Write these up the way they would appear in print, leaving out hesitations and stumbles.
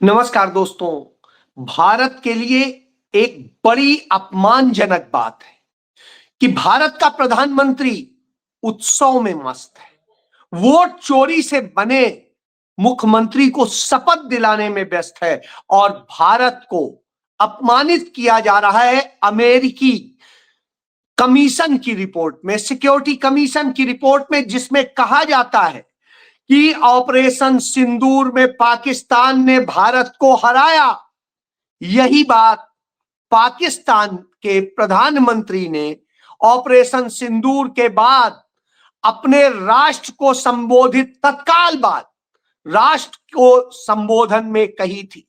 नमस्कार दोस्तों। भारत के लिए एक बड़ी अपमानजनक बात है कि भारत का प्रधानमंत्री उत्सव में मस्त है। वोट चोरी से बने मुख्यमंत्री को शपथ दिलाने में व्यस्त है और भारत को अपमानित किया जा रहा है अमेरिकी कमीशन की रिपोर्ट में, सिक्योरिटी कमीशन की रिपोर्ट में, जिसमें कहा जाता है कि ऑपरेशन सिंदूर में पाकिस्तान ने भारत को हराया। यही बात पाकिस्तान के प्रधानमंत्री ने ऑपरेशन सिंदूर के बाद अपने राष्ट्र को संबोधित तत्काल बाद राष्ट्र को संबोधन में कही थी।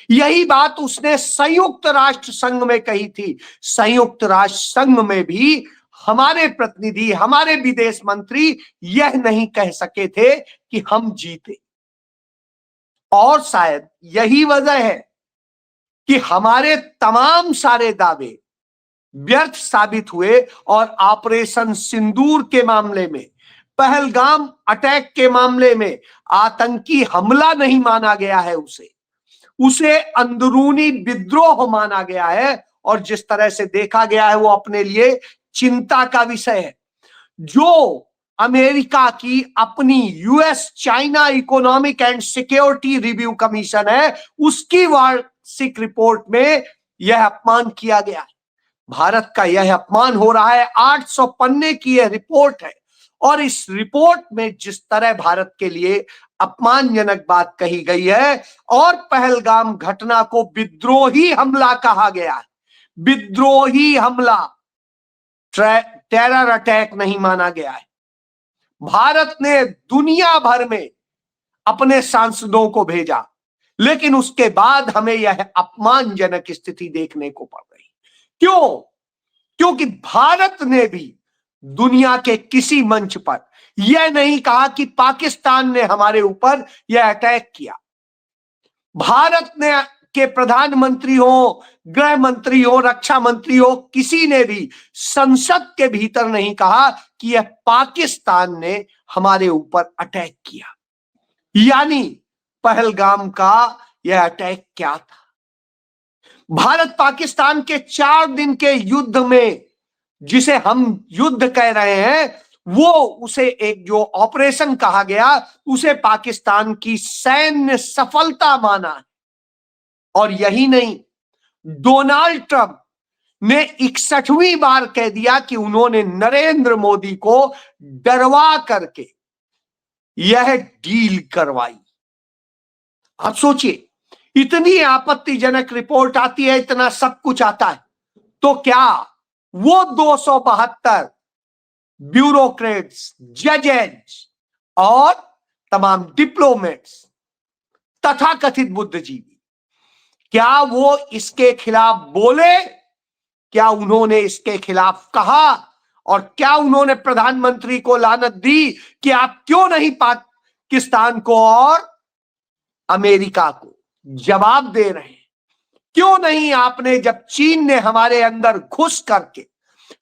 यही बात उसने संयुक्त राष्ट्र संघ में कही थी। संयुक्त राष्ट्र संघ में भी हमारे प्रतिनिधि, हमारे विदेश मंत्री यह नहीं कह सके थे कि हम जीते। और शायद यही वजह है कि हमारे तमाम सारे दावे व्यर्थ साबित हुए और ऑपरेशन सिंदूर के मामले में, पहलगाम अटैक के मामले में आतंकी हमला नहीं माना गया है, उसे अंदरूनी विद्रोह माना गया है। और जिस तरह से देखा गया है वो अपने लिए चिंता का विषय है। जो अमेरिका की अपनी US China economic and security review commission है, उसकी वार्षिक रिपोर्ट में यह अपमान किया गया है। भारत का यह अपमान हो रहा है। 800 पन्ने की यह रिपोर्ट है और इस रिपोर्ट में जिस तरह भारत के लिए अपमानजनक बात कही गई है और पहलगाम घटना को विद्रोही हमला कहा गया है, विद्रोही हमला, टेरर अटैक नहीं माना गया है। भारत ने दुनिया भर में अपने सांसदों को भेजा, लेकिन उसके बाद हमें यह अपमानजनक स्थिति देखने को पड़ रही। क्यों? क्योंकि भारत ने भी दुनिया के किसी मंच पर यह नहीं कहा कि पाकिस्तान ने हमारे ऊपर यह अटैक किया। भारत ने के प्रधानमंत्री हो, गृह मंत्री हो, रक्षा मंत्री हो, किसी ने भी संसद के भीतर नहीं कहा कि यह पाकिस्तान ने हमारे ऊपर अटैक किया। यानी पहलगाम का यह अटैक क्या था? भारत पाकिस्तान के 4 दिन के युद्ध में, जिसे हम युद्ध कह रहे हैं, वो उसे एक जो ऑपरेशन कहा गया, उसे पाकिस्तान की सैन्य सफलता माना है। और यही नहीं, डोनाल्ड ट्रंप ने 61वीं बार कह दिया कि उन्होंने नरेंद्र मोदी को डरवा करके यह डील करवाई। आप सोचिए, इतनी आपत्तिजनक रिपोर्ट आती है, इतना सब कुछ आता है, तो क्या वो 272 ब्यूरोक्रेट्स, जजेस और तमाम डिप्लोमेट्स, तथाकथित बुद्धिजीवी, क्या वो इसके खिलाफ बोले? क्या उन्होंने इसके खिलाफ कहा? और क्या उन्होंने प्रधानमंत्री को लानत दी कि आप क्यों नहीं पाकिस्तान को और अमेरिका को जवाब दे रहे हैं? क्यों नहीं आपने, जब चीन ने हमारे अंदर घुस करके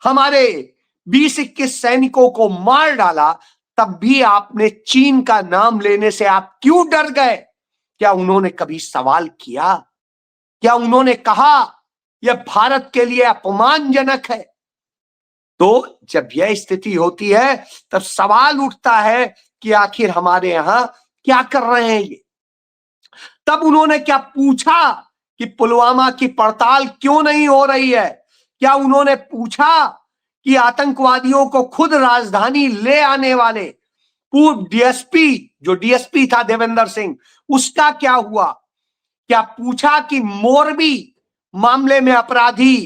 हमारे 20-21 सैनिकों को मार डाला, तब भी आपने चीन का नाम लेने से आप क्यों डर गए? क्या उन्होंने कभी सवाल किया? क्या उन्होंने कहा यह भारत के लिए अपमानजनक है? तो जब यह स्थिति होती है तब सवाल उठता है कि आखिर हमारे यहां क्या कर रहे हैं ये। तब उन्होंने क्या पूछा कि पुलवामा की पड़ताल क्यों नहीं हो रही है? क्या उन्होंने पूछा कि आतंकवादियों को खुद राजधानी ले आने वाले पूर्व डीएसपी, जो डीएसपी था देवेंद्र सिंह, उसका क्या हुआ? क्या पूछा कि मोरबी मामले में अपराधी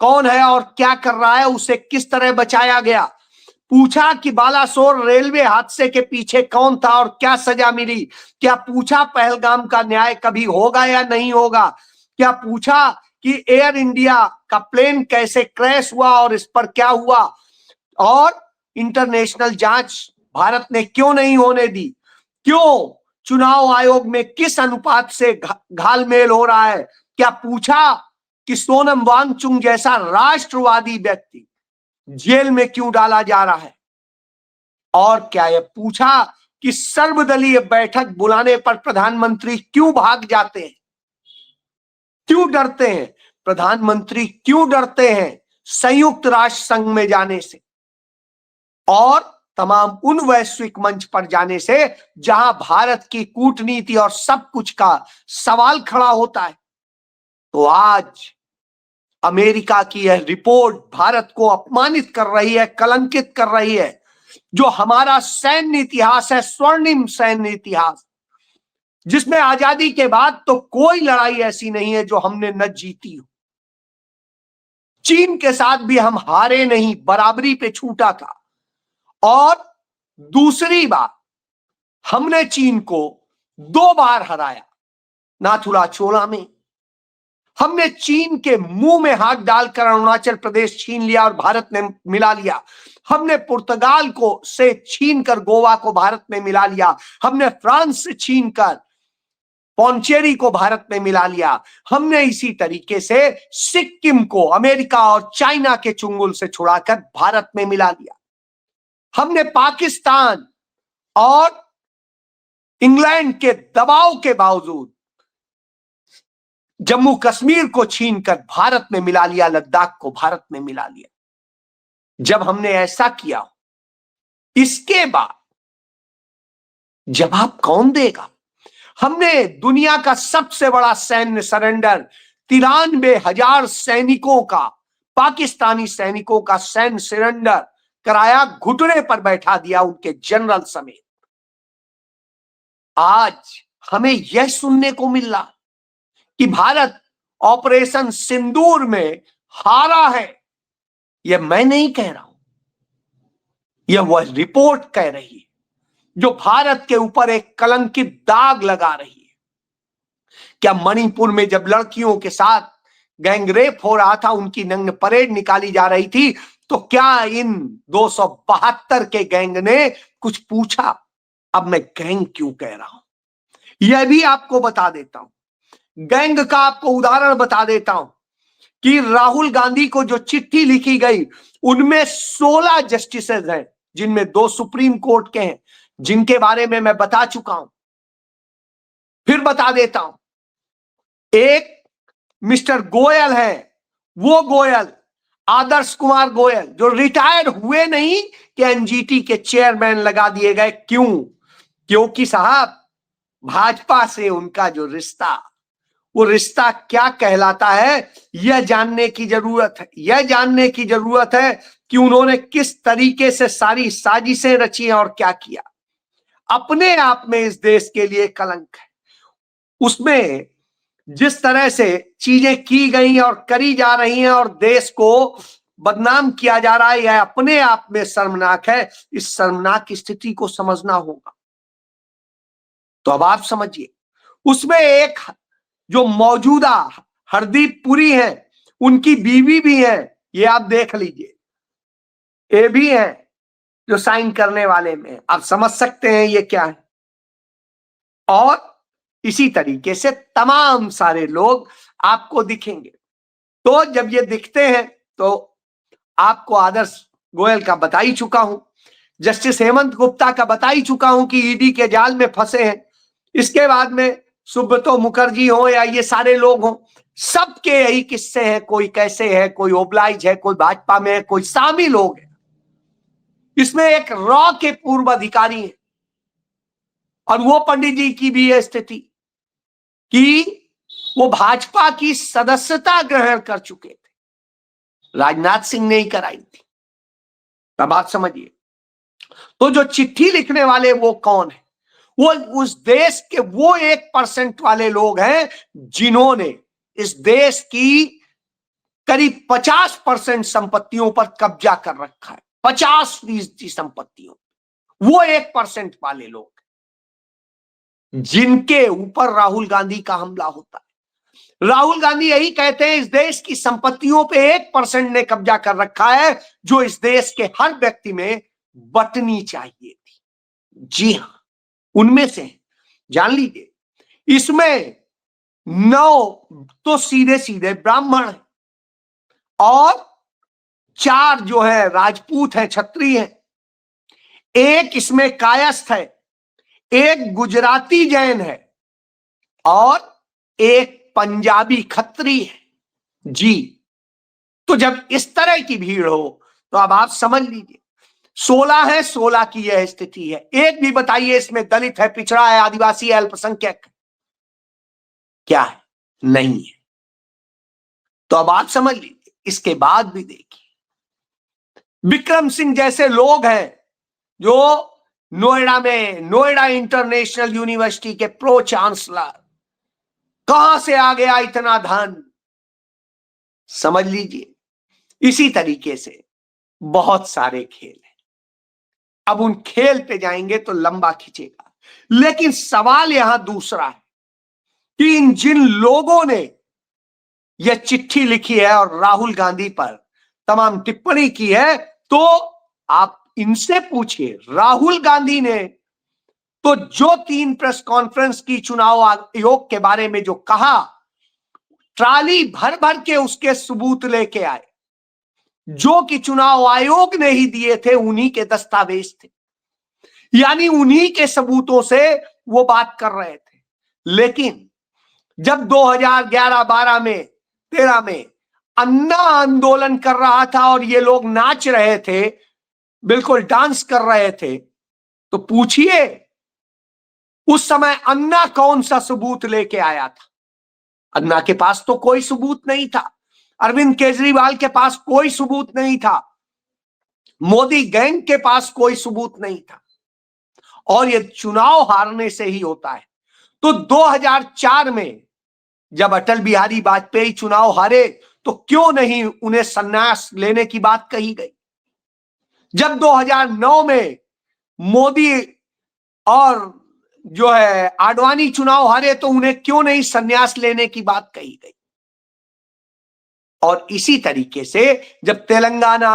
कौन है और क्या कर रहा है, उसे किस तरह बचाया गया? पूछा कि बालासोर रेलवे हादसे के पीछे कौन था और क्या सजा मिली? क्या पूछा पहलगाम का न्याय कभी होगा या नहीं होगा? क्या पूछा कि एयर इंडिया का प्लेन कैसे क्रैश हुआ और इस पर क्या हुआ? और इंटरनेशनल जांच भारत ने क्यों नहीं होने दी? क्यों चुनाव आयोग में किस अनुपात से घालमेल हो रहा है? क्या पूछा कि सोनम वांगचुक जैसा राष्ट्रवादी व्यक्ति जेल में क्यों डाला जा रहा है? और क्या यह पूछा कि सर्वदलीय बैठक बुलाने पर प्रधानमंत्री क्यों भाग जाते हैं, क्यों डरते हैं? प्रधानमंत्री क्यों डरते हैं संयुक्त राष्ट्र संघ में जाने से और तमाम उन वैश्विक मंच पर जाने से जहां भारत की कूटनीति और सब कुछ का सवाल खड़ा होता है? तो आज अमेरिका की यह रिपोर्ट भारत को अपमानित कर रही है, कलंकित कर रही है। जो हमारा सैन्य इतिहास है, स्वर्णिम सैन्य इतिहास, जिसमें आजादी के बाद तो कोई लड़ाई ऐसी नहीं है जो हमने न जीती हो। चीन के साथ भी हम हारे नहीं, बराबरी पे छूटा था। और दूसरी बात, हमने चीन को 2 बार हराया। नाथुला चोला में हमने चीन के मुंह में हाथ डालकर अरुणाचल प्रदेश छीन लिया और भारत में मिला लिया। हमने पुर्तगाल को से छीन कर गोवा को भारत में मिला लिया। हमने फ्रांस से छीन कर पौंचेरी को भारत में मिला लिया। हमने इसी तरीके से सिक्किम को अमेरिका और चाइना के चुंगल से छुड़ाकर भारत में मिला लिया। हमने पाकिस्तान और इंग्लैंड के दबाव के बावजूद जम्मू कश्मीर को छीनकर भारत में मिला लिया, लद्दाख को भारत में मिला लिया। जब हमने ऐसा किया, इसके बाद जवाब कौन देगा? हमने दुनिया का सबसे बड़ा सैन्य सरेंडर 93,000 सैनिकों का, पाकिस्तानी सैनिकों का सैन्य सरेंडर कराया, घुटने पर बैठा दिया उनके जनरल समेत। आज हमें यह सुनने को मिल रहा कि भारत ऑपरेशन सिंदूर में हारा है। यह मैं नहीं कह रहा हूं, यह वह रिपोर्ट कह रही है जो भारत के ऊपर एक कलंकित दाग लगा रही है। क्या मणिपुर में जब लड़कियों के साथ गैंगरेप हो रहा था, उनकी नग्न परेड निकाली जा रही थी, तो क्या इन 272 के गैंग ने कुछ पूछा? अब मैं गैंग क्यों कह रहा हूं यह भी आपको बता देता हूं। गैंग का आपको उदाहरण बता देता हूं कि राहुल गांधी को जो चिट्ठी लिखी गई, उनमें 16 जस्टिसेस हैं, जिनमें 2 सुप्रीम कोर्ट के हैं, जिनके बारे में मैं बता चुका हूं। फिर बता देता हूं, एक मिस्टर गोयल है, वो गोयल आदर्श कुमार गोयल, जो रिटायर हुए नहीं कि एनजीटी के चेयरमैन लगा दिए गए। क्यों? क्योंकि साहब, भाजपा से उनका जो रिश्ता, वो रिश्ता क्या कहलाता है, यह जानने की जरूरत है। यह जानने की जरूरत है कि उन्होंने किस तरीके से सारी साजिशें रची हैं और क्या किया। अपने आप में इस देश के लिए कलंक है। उसमें जिस तरह से चीजें की गई और करी जा रही हैं और देश को बदनाम किया जा रहा है, यह अपने आप में शर्मनाक है। इस शर्मनाक स्थिति को समझना होगा। तो अब आप समझिए, उसमें एक जो मौजूदा हरदीप पुरी है, उनकी बीवी भी है, ये आप देख लीजिए, ये भी है जो साइन करने वाले में। आप समझ सकते हैं ये क्या है। और इसी तरीके से तमाम सारे लोग आपको दिखेंगे। तो जब ये दिखते हैं तो आपको आदर्श गोयल का बता ही चुका हूं, जस्टिस हेमंत गुप्ता का बता ही चुका हूं कि ईडी के जाल में फंसे हैं। इसके बाद में सुब्रतो मुखर्जी हो या ये सारे लोग हो, सबके यही किस्से हैं। कोई कैसे है, कोई ओबलाइज है, कोई भाजपा में है, कोई सामी लोग है। इसमें एक रॉ के पूर्व अधिकारी है, और वो पंडित जी की भी है स्थिति कि वो भाजपा की सदस्यता ग्रहण कर चुके थे, राजनाथ सिंह ने ही कराई थी। तब बात समझिए। तो जो चिट्ठी लिखने वाले वो कौन है? वो उस देश के वो 1% वाले लोग हैं जिन्होंने इस देश की करीब 50% संपत्तियों पर कब्जा कर रखा है। 50% संपत्तियों, वो 1% वाले लोग जिनके ऊपर राहुल गांधी का हमला होता है। राहुल गांधी यही कहते हैं, इस देश की संपत्तियों पे 1% ने कब्जा कर रखा है, जो इस देश के हर व्यक्ति में बंटनी चाहिए थी। जी हां, उनमें से जान लीजिए, इसमें 9 तो सीधे सीधे ब्राह्मण है और 4 जो है राजपूत है, क्षत्रिय है। एक इसमें कायस्थ है, एक गुजराती जैन है और एक पंजाबी खत्री है जी। तो जब इस तरह की भीड़ हो तो अब आप समझ लीजिए 16 है, 16 की यह स्थिति है। एक भी बताइए इसमें दलित है, पिछड़ा है, आदिवासी है, अल्पसंख्यक क्या है? नहीं है। तो अब आप समझ लीजिए इसके बाद भी देखिए विक्रम सिंह जैसे लोग हैं जो नोएडा में, नोएडा इंटरनेशनल यूनिवर्सिटी के प्रो चांसलर, कहां से आ गया इतना धन? समझ लीजिए। इसी तरीके से बहुत सारे खेल हैं। अब उन खेल पे जाएंगे तो लंबा खींचेगा, लेकिन सवाल यहां दूसरा है कि इन जिन लोगों ने यह चिट्ठी लिखी है और राहुल गांधी पर तमाम टिप्पणी की है, तो आप इनसे पूछिए। राहुल गांधी ने तो जो 3 प्रेस कॉन्फ्रेंस की चुनाव आयोग के बारे में जो कहा, ट्राली भर भर के उसके सबूत लेके आए, जो कि चुनाव आयोग ने ही दिए थे, उन्हीं के दस्तावेज थे, यानी उन्हीं के सबूतों से वो बात कर रहे थे। लेकिन जब 2011-12 में, 13 में अन्ना आंदोलन कर रहा था और ये लोग नाच रहे थे, बिल्कुल डांस कर रहे थे, तो पूछिए उस समय अन्ना कौन सा सबूत लेके आया था? अन्ना के पास तो कोई सबूत नहीं था। अरविंद केजरीवाल के पास कोई सबूत नहीं था। मोदी गैंग के पास कोई सबूत नहीं था। और ये चुनाव हारने से ही होता है। तो 2004 में जब अटल बिहारी वाजपेयी चुनाव हारे, तो क्यों नहीं उन्हें संन्यास लेने की बात कही गई? जब 2009 में मोदी और जो है आडवाणी चुनाव हारे, तो उन्हें क्यों नहीं संन्यास लेने की बात कही गई? और इसी तरीके से जब तेलंगाना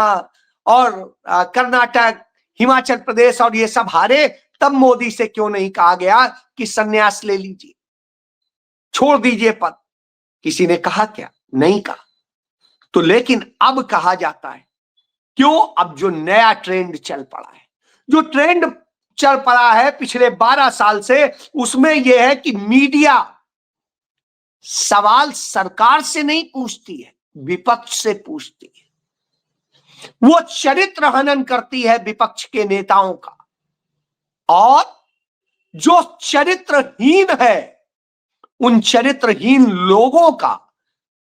और कर्नाटक, हिमाचल प्रदेश और ये सब हारे, तब मोदी से क्यों नहीं कहा गया कि संन्यास ले लीजिए, छोड़ दीजिए पद? किसी ने कहा क्या? नहीं कहा। तो लेकिन अब कहा जाता है। क्यों? अब जो नया ट्रेंड चल पड़ा है, जो ट्रेंड चल पड़ा है पिछले 12 साल से, उसमें यह है कि मीडिया सवाल सरकार से नहीं पूछती है, विपक्ष से पूछती है। वो चरित्र हनन करती है विपक्ष के नेताओं का, और जो चरित्रहीन है उन चरित्रहीन लोगों का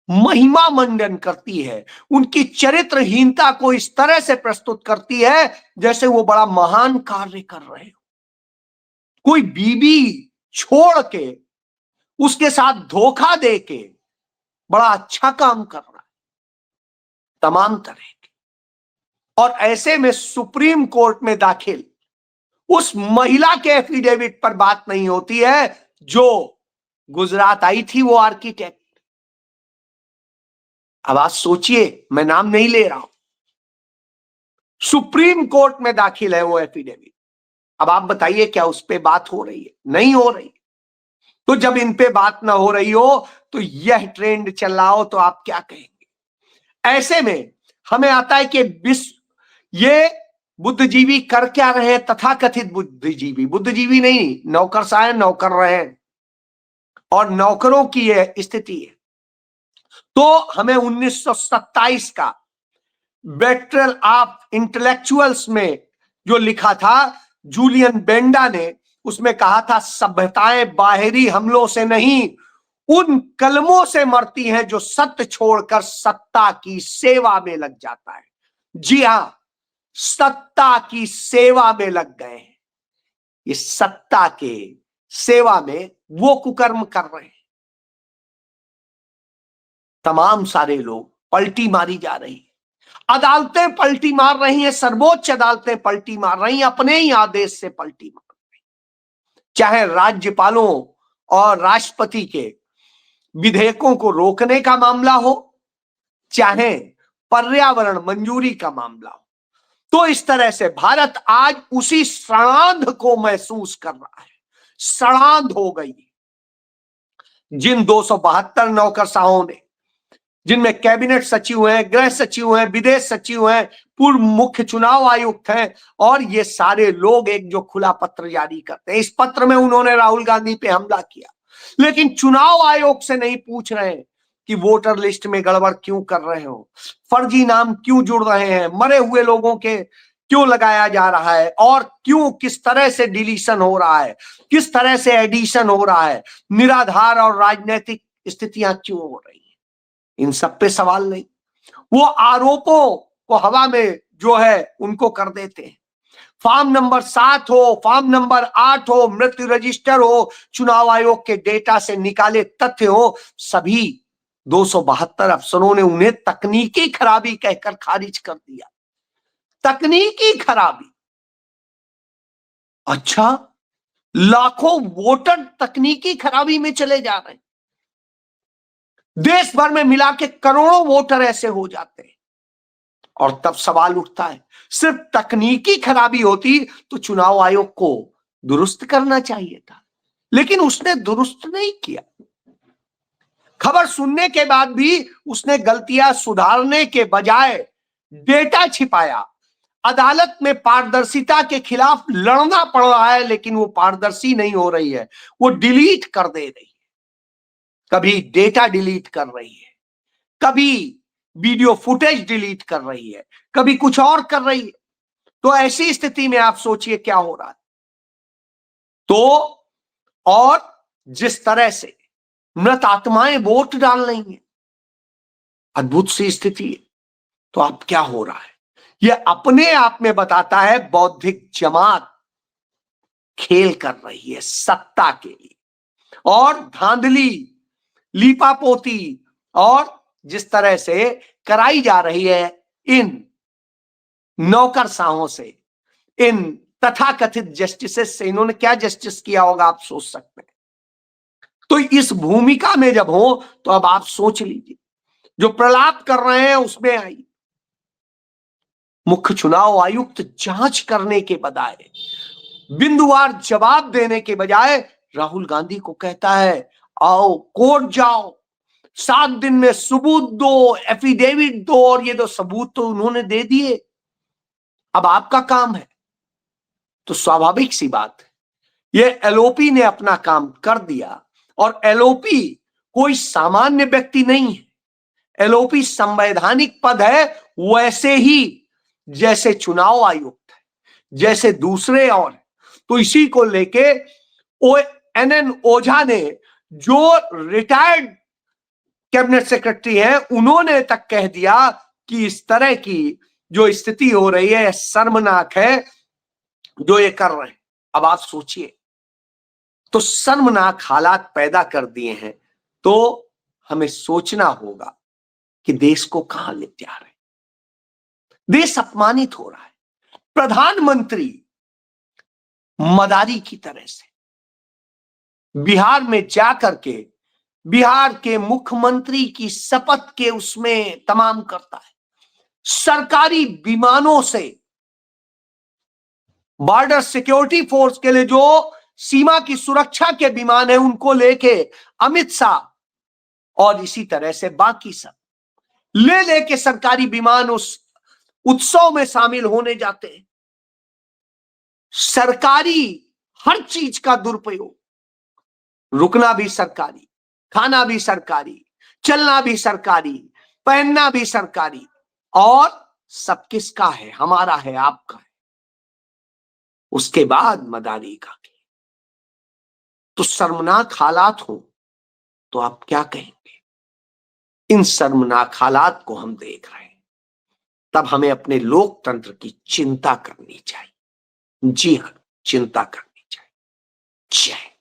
महिमा मंडन करती है, उनकी चरित्रहीनता को इस तरह से प्रस्तुत करती है जैसे वो बड़ा महान कार्य कर रहे हो। कोई बीबी छोड़ के, उसके साथ धोखा दे के बड़ा अच्छा काम कर रहा है, तमाम तरह के। और ऐसे में सुप्रीम कोर्ट में दाखिल उस महिला के एफिडेविट पर बात नहीं होती है जो गुजरात आई थी, वो आर्किटेक्ट। अब आप सोचिए, मैं नाम नहीं ले रहा हूं, सुप्रीम कोर्ट में दाखिल है वो एफिडेविट। अब आप बताइए क्या उस पे बात हो रही है? नहीं हो रही। तो जब इन पे बात ना हो रही हो, तो यह ट्रेंड चल रहा हो, तो आप क्या कहेंगे? ऐसे में हमें आता है कि विश्व ये बुद्धिजीवी कर क्या रहे हैं? तथाकथित बुद्धिजीवी, बुद्धिजीवी नहीं, नौकरशाह नौकर रहे हैं, और नौकरों की यह स्थिति है। तो हमें 1927 का बैटल ऑफ इंटेलेक्चुअल्स में जो लिखा था जूलियन बेंडा ने, उसमें कहा था सभ्यताएं बाहरी हमलों से नहीं, उन कलमों से मरती हैं जो सत्य छोड़कर सत्ता की सेवा में लग जाता है। जी हां, सत्ता की सेवा में लग गए हैं। इस सत्ता के सेवा में वो कुकर्म कर रहे हैं। तमाम सारे लोग, पलटी मारी जा रही है, अदालतें पलटी मार रही हैं, सर्वोच्च अदालतें पलटी मार रही हैं, अपने ही आदेश से पलटी मार रही हैं। चाहे राज्यपालों और राष्ट्रपति के विधेयकों को रोकने का मामला हो, चाहे पर्यावरण मंजूरी का मामला हो। तो इस तरह से भारत आज उसी सड़ांध को महसूस कर रहा है। सड़ांध हो गई। जिन 272 नौकरशाहों ने, जिनमें कैबिनेट सचिव हैं, गृह सचिव हैं, विदेश सचिव हैं, पूर्व मुख्य चुनाव आयुक्त हैं, और ये सारे लोग एक जो खुला पत्र जारी करते हैं। इस पत्र में उन्होंने राहुल गांधी पे हमला किया, लेकिन चुनाव आयोग से नहीं पूछ रहे हैं कि वोटर लिस्ट में गड़बड़ क्यों कर रहे हो, फर्जी नाम क्यों जुड़ रहे हैं, मरे हुए लोगों के क्यों लगाया जा रहा है, और क्यों किस तरह से डिलीशन हो रहा है, किस तरह से एडिशन हो रहा है, निराधार और राजनीतिक स्थितियां क्यों हो रही हैं, इन सब पे सवाल नहीं। वो आरोपों को हवा में जो है उनको कर देते हैं। फॉर्म नंबर 7 हो, फॉर्म नंबर 8 हो, मृत्यु रजिस्टर हो, चुनाव आयोग के डेटा से निकाले तथ्य हो, सभी 272 अफसरों ने उन्हें तकनीकी खराबी कहकर खारिज कर दिया। तकनीकी खराबी। अच्छा, लाखों वोटर तकनीकी खराबी में चले जा रहे हैं। देश भर में मिला के करोड़ों वोटर ऐसे हो जाते हैं, और तब सवाल उठता है, सिर्फ तकनीकी खराबी होती तो चुनाव आयोग को दुरुस्त करना चाहिए था, लेकिन उसने दुरुस्त नहीं किया। खबर सुनने के बाद भी उसने गलतियां सुधारने के बजाय डेटा छिपाया। अदालत में पारदर्शिता के खिलाफ लड़ना पड़ रहा है, लेकिन वो पारदर्शी नहीं हो रही है, वो डिलीट कर दे रही है। कभी डेटा डिलीट कर रही है, कभी वीडियो फुटेज डिलीट कर रही है, कभी कुछ और कर रही है। तो ऐसी स्थिति में आप सोचिए क्या हो रहा है। तो और जिस तरह से मृत आत्माएं वोट डाल रही हैं, अद्भुत सी स्थिति है। तो अब क्या हो रहा है, यह अपने आप में बताता है बौद्धिक जमात खेल कर रही है सत्ता के लिए, और धांधली, लीपापोती, और जिस तरह से कराई जा रही है इन नौकरशाहों से, इन तथाकथित जस्टिसेस से। इन्होंने क्या जस्टिस किया होगा आप सोच सकते हैं। तो इस भूमिका में जब हो तो अब आप सोच लीजिए, जो प्रलाप कर रहे हैं उसमें आई मुख्य चुनाव आयुक्त जांच करने के बजाय, बिंदुवार जवाब देने के बजाय राहुल गांधी को कहता है आओ कोर्ट जाओ, 7 दिन में सबूत दो, एफिडेविट दो, और ये तो सबूत तो उन्होंने दे दिए, अब आपका काम है। तो स्वाभाविक सी बात है, ये एलओपी ने अपना काम कर दिया, और एलओपी कोई सामान्य व्यक्ति नहीं है। एलओपी संवैधानिक पद है, वैसे ही जैसे चुनाव आयुक्त है, जैसे दूसरे और। तो इसी को लेके एनएन ओझा ने, जो रिटायर्ड कैबिनेट सेक्रेटरी हैं, उन्होंने तक कह दिया कि इस तरह की जो स्थिति हो रही है शर्मनाक है जो ये कर रहे हैं। अब आप सोचिए, तो शर्मनाक हालात पैदा कर दिए हैं, तो हमें सोचना होगा कि देश को कहां ले जा रहे हैं। देश अपमानित हो रहा है। प्रधानमंत्री मदारी की तरह से बिहार में जाकर के बिहार के मुख्यमंत्री की शपथ के उसमें तमाम करता है। सरकारी विमानों से बॉर्डर सिक्योरिटी फोर्स के लिए जो सीमा की सुरक्षा के विमान है उनको लेके अमित शाह और इसी तरह से बाकी सब लेके सरकारी विमान उस उत्सव में शामिल होने जाते हैं। सरकारी हर चीज का दुरुपयोग, रुकना भी सरकारी, खाना भी सरकारी, चलना भी सरकारी, पहनना भी सरकारी, और सब किसका है? हमारा है, आपका है। उसके बाद मदारी का के तो शर्मनाक हालात हो तो आप क्या कहेंगे? इन शर्मनाक हालात को हम देख रहे हैं, तब हमें अपने लोकतंत्र की चिंता करनी चाहिए। जी हां, चिंता करनी चाहिए। जय